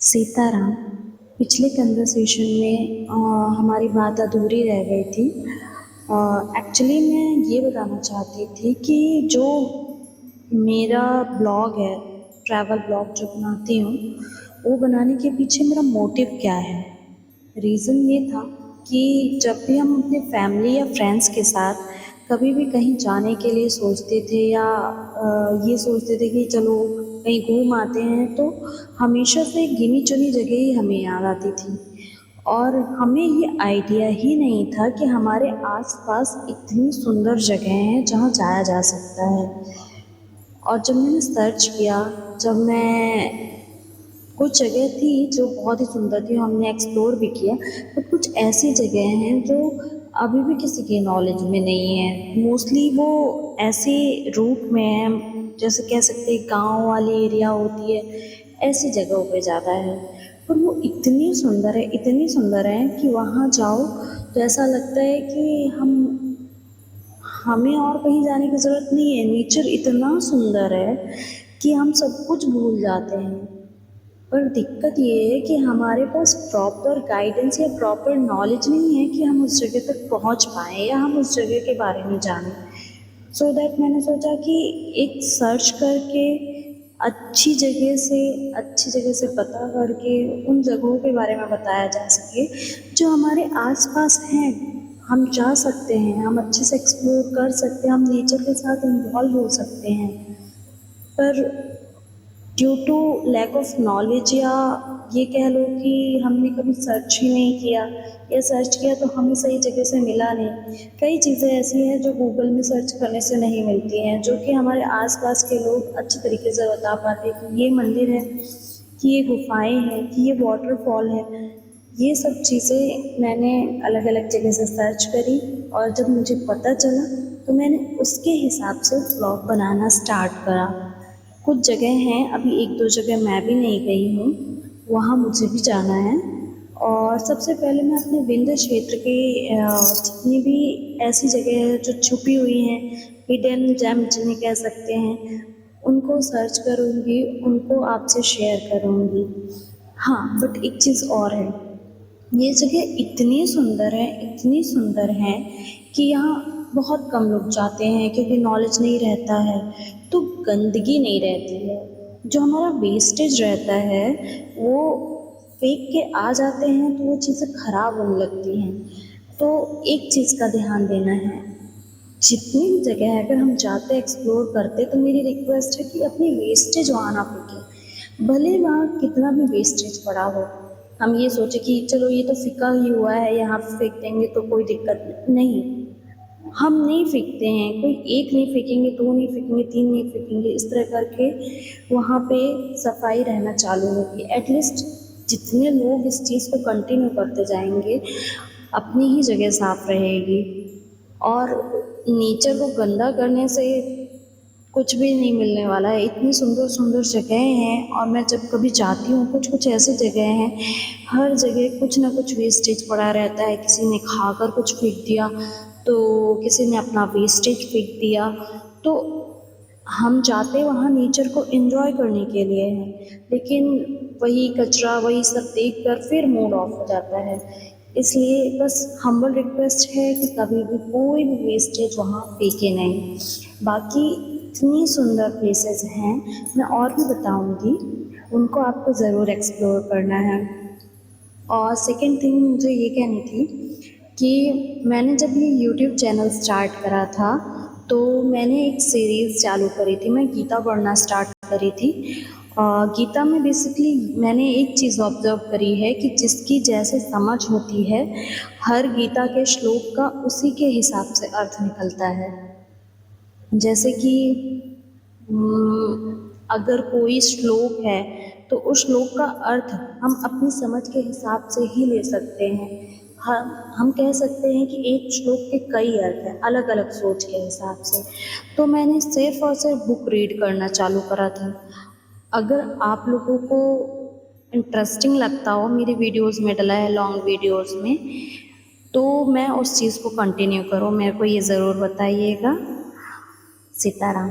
सीताराम। पिछले कन्वर्सेशन में हमारी बात अधूरी रह गई थी। एक्चुअली मैं ये बताना चाहती थी कि जो मेरा ब्लॉग है, ट्रैवल ब्लॉग जो बनाती हूँ, वो बनाने के पीछे मेरा मोटिव क्या है। रीज़न ये था कि जब भी हम अपने फैमिली या फ्रेंड्स के साथ कभी भी कहीं जाने के लिए सोचते थे या ये सोचते थे कि चलो कहीं घूम आते हैं, तो हमेशा से गिनी चुनी जगह ही हमें याद आती थी और हमें ये आइडिया ही नहीं था कि हमारे आसपास इतनी सुंदर जगह हैं जहाँ जाया जा सकता है। और जब मैंने सर्च किया, जब मैं कुछ जगह थी जो बहुत ही सुंदर थी, हमने एक्सप्लोर भी किया, बट कुछ ऐसी जगह हैं जो अभी भी किसी के नॉलेज में नहीं है। मोस्टली वो ऐसे रूट में है, जैसे कह सकते हैं गांव वाली एरिया होती है, ऐसी जगहों पे ज़्यादा है। पर वो इतनी सुंदर है, इतनी सुंदर है कि वहाँ जाओ तो ऐसा लगता है कि हमें और कहीं जाने की ज़रूरत नहीं है। नेचर इतना सुंदर है कि हम सब कुछ भूल जाते हैं। पर दिक्कत ये है कि हमारे पास प्रॉपर गाइडेंस या प्रॉपर नॉलेज नहीं है कि हम उस जगह तक पहुंच पाएँ या हम उस जगह के बारे में जानें। सो दैट मैंने सोचा कि एक सर्च करके अच्छी जगह से पता करके उन जगहों के बारे में बताया जा सके जो हमारे आसपास हैं। हम जा सकते हैं, हम अच्छे से एक्सप्लोर कर सकते हैं, हम नेचर के साथ इन्वॉल्व हो सकते हैं। पर due to lack of knowledge या ये कह लो कि हमने कभी सर्च ही नहीं किया, या सर्च किया तो हमें सही जगह से मिला नहीं। कई चीज़ें ऐसी हैं जो गूगल में सर्च करने से नहीं मिलती हैं, जो कि हमारे आसपास के लोग अच्छी तरीके से बता पाते हैं कि ये मंदिर है, कि ये गुफाएं हैं, कि ये वाटरफॉल है। ये सब चीज़ें मैंने अलग अलग जगह से सर्च करी और जब मुझे पता चला तो मैंने उसके हिसाब से ब्लॉग बनाना स्टार्ट करा। कुछ जगह हैं, अभी एक दो जगह मैं भी नहीं गई हूँ, वहाँ मुझे भी जाना है। और सबसे पहले मैं अपने विंध्य क्षेत्र के जितनी भी ऐसी जगह है जो छुपी हुई हैं, हिडन जेम जिन्हें कह सकते हैं, उनको सर्च करूँगी, उनको आपसे शेयर करूँगी। हाँ, बट एक चीज़ और है, ये जगह इतनी सुंदर है, इतनी सुंदर है कि यहाँ बहुत कम लोग जाते हैं क्योंकि नॉलेज नहीं रहता है, तो गंदगी नहीं रहती है। जो हमारा वेस्टेज रहता है वो फेंक के आ जाते हैं तो वो चीज़ें खराब होने लगती हैं। तो एक चीज़ का ध्यान देना है, जितनी भी जगह है अगर हम जाते एक्सप्लोर करते तो मेरी रिक्वेस्ट है कि अपनी वेस्टेज वहाँ ना फेंकें। भले वहाँ कितना भी वेस्टेज पड़ा हो, हम ये सोचे कि चलो ये तो फिका ही हुआ है, यहाँ पे फेंक देंगे तो कोई दिक्कत नहीं। हम नहीं फेंकते हैं, कोई एक नहीं फेंकेंगे, दो नहीं फेंकेंगे, तीन नहीं फेंकेंगे, इस तरह करके वहाँ पे सफाई रहना चालू होगी। एटलीस्ट जितने लोग इस चीज़ को कंटिन्यू करते जाएंगे, अपनी ही जगह साफ रहेगी। और नेचर को गंदा करने से कुछ भी नहीं मिलने वाला है। इतनी सुंदर सुंदर जगहें हैं और मैं जब कभी जाती हूँ, कुछ कुछ ऐसी जगह हैं, हर जगह कुछ ना कुछ वेस्टेज पड़ा रहता है। किसी ने खाकर कुछ फेंक दिया, तो किसी ने अपना वेस्टेज फेंक दिया। तो हम जाते वहाँ नेचर को एंजॉय करने के लिए हैं, लेकिन वही कचरा, वही सब देख कर फिर मूड ऑफ हो जाता है। इसलिए बस हम्बल रिक्वेस्ट है कि कभी भी कोई भी वेस्टेज वहाँ फेंके नहीं। बाकी इतनी सुंदर प्लेसेस हैं, मैं और भी बताऊंगी, उनको आपको ज़रूर एक्सप्लोर करना है। और सेकंड थिंग मुझे ये कहनी थी कि मैंने जब ये यूट्यूब चैनल स्टार्ट करा था तो मैंने एक सीरीज़ चालू करी थी, मैं गीता पढ़ना स्टार्ट करी थी। गीता में बेसिकली मैंने एक चीज़ ऑब्ज़र्व करी है कि जिसकी जैसे समझ होती है, हर गीता के श्लोक का उसी के हिसाब से अर्थ निकलता है। जैसे कि अगर कोई श्लोक है तो उस श्लोक का अर्थ हम अपनी समझ के हिसाब से ही ले सकते हैं। हम कह सकते हैं कि एक श्लोक के कई अर्थ हैं, अलग अलग सोच के हिसाब से। तो मैंने सिर्फ और सिर्फ बुक रीड करना चालू करा था। अगर आप लोगों को इंटरेस्टिंग लगता हो, मेरी वीडियोस में डला है लॉन्ग वीडियोस में, तो मैं उस चीज़ को कंटिन्यू करूँ, मेरे को ये ज़रूर बताइएगा। सीताराम।